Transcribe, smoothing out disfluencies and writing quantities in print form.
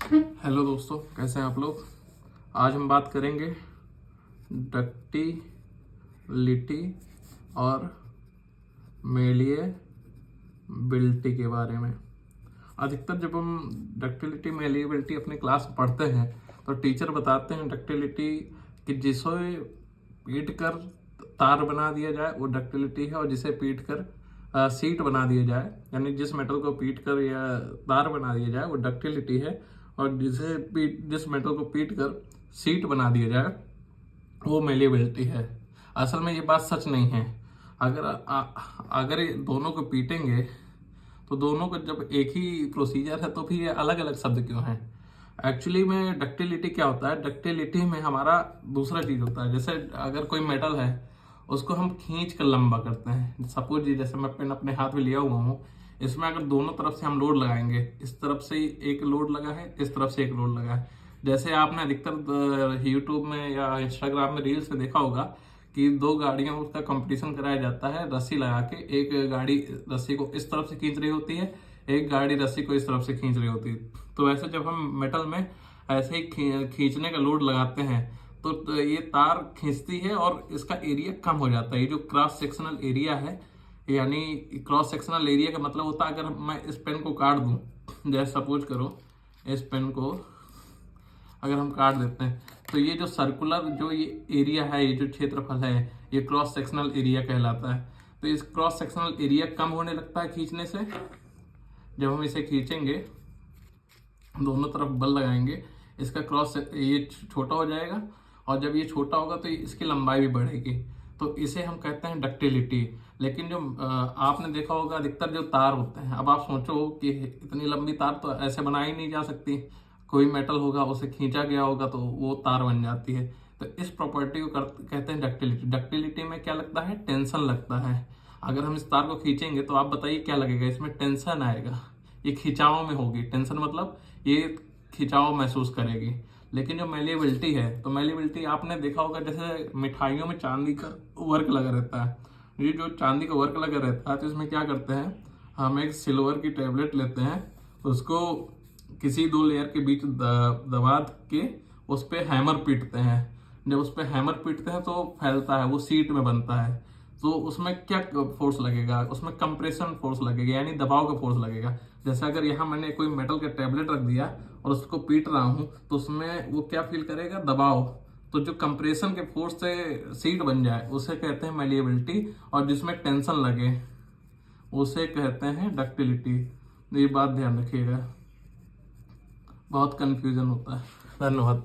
Hello दोस्तों, कैसे हैं आप लोग। आज हम बात करेंगे डक्टिलिटी और मेलिएबिलिटी के बारे में। अधिकतर जब हम डक्टिलिटी मेलिएबिलिटी अपनी क्लास में पढ़ते हैं तो टीचर बताते हैं डक्टिलिटी कि जिसे पीट कर तार बना दिया जाए वो डक्टिलिटी है, और जिसे पीट कर सीट बना दिया जाए, यानी जिस मेटल को पीट कर या तार बना दिया जाए वो डक्टिलिटी है, और जिस मेटल को पीट कर सीट बना दिया जाए वो मेलिएबिलिटी है। असल में ये बात सच नहीं है। अगर ये दोनों को पीटेंगे तो दोनों को जब एक ही प्रोसीजर है तो फिर ये अलग अलग शब्द क्यों हैं। एक्चुअली में डक्टिलिटी क्या होता है, डक्टिलिटी में हमारा दूसरा चीज होता है। जैसे अगर कोई मेटल है उसको हम खींच कर लंबा करते हैं। सपोज जी, जैसे मैं पेन अपने हाथ में लिया हुआ हूँ, इसमें अगर दोनों तरफ से हम लोड लगाएंगे, इस तरफ से एक लोड लगा है, इस तरफ से एक लोड लगा है। जैसे आपने अधिकतर यूट्यूब में या इंस्टाग्राम में रील्स में देखा होगा कि दो गाड़ियों का कंपटीशन कराया जाता है रस्सी लगा के। एक गाड़ी रस्सी को इस तरफ से खींच रही होती है, एक गाड़ी रस्सी को इस तरफ से खींच रही होती है। तो ऐसे जब हम मेटल में ऐसे ही खींचने का लोड लगाते हैं तो ये तार खींचती है और इसका एरिया कम हो जाता है। ये जो क्रॉस सेक्शनल एरिया है, यानी क्रॉस सेक्शनल एरिया का मतलब होता है अगर मैं इस पेन को काट दूं, जैसे सपोज करो इस पेन को अगर हम काट देते हैं तो ये जो सर्कुलर जो ये एरिया है, ये जो क्षेत्रफल है, ये क्रॉस सेक्शनल एरिया कहलाता है। तो इस क्रॉस सेक्शनल एरिया कम होने लगता है खींचने से। जब हम इसे खींचेंगे, दोनों तरफ बल लगाएंगे, इसका क्रॉस ये छोटा हो जाएगा, और जब ये छोटा होगा तो इसकी लंबाई भी बढ़ेगी। तो इसे हम कहते हैं डक्टिलिटी। लेकिन जो आपने देखा होगा अधिकतर जो तार होते हैं, अब आप सोचो कि इतनी लंबी तार तो ऐसे बनाई नहीं जा सकती। कोई मेटल होगा, उसे खींचा गया होगा तो वो तार बन जाती है। तो इस प्रॉपर्टी को कहते हैं डक्टिलिटी। डक्टिलिटी में क्या लगता है, टेंशन लगता है। अगर हम इस तार को खींचेंगे तो आप बताइए क्या लगेगा, इसमें टेंशन आएगा। ये खिंचाव में होगी टेंशन, मतलब ये खिंचाव महसूस करेगी। लेकिन जो मेलिएबिलिटी है, तो मेलिएबिलिटी आपने देखा होगा जैसे मिठाइयों में चांदी का वर्क लगा रहता है। ये जो चांदी का वर्क लगा रहता है तो इसमें क्या करते हैं, हम एक सिल्वर की टेबलेट लेते हैं, उसको किसी दो लेयर के बीच दबा के उस पर हैमर पीटते हैं। जब उस पर हैमर पीटते हैं तो फैलता है, वो सीट में बनता है। तो उसमें क्या फोर्स लगेगा, उसमें कंप्रेशन फोर्स लगेगा, यानी दबाव का फोर्स लगेगा। जैसे अगर यहाँ मैंने कोई मेटल का टैबलेट रख दिया और उसको पीट रहा हूँ तो उसमें वो क्या फील करेगा, दबाव। तो जो कंप्रेशन के फोर्स से सीट बन जाए उसे कहते हैं मेलिएबिलिटी, और जिसमें टेंशन लगे उसे कहते हैं डक्टिलिटी। ये बात ध्यान रखिएगा, बहुत कंफ्यूजन होता है। धन्यवाद।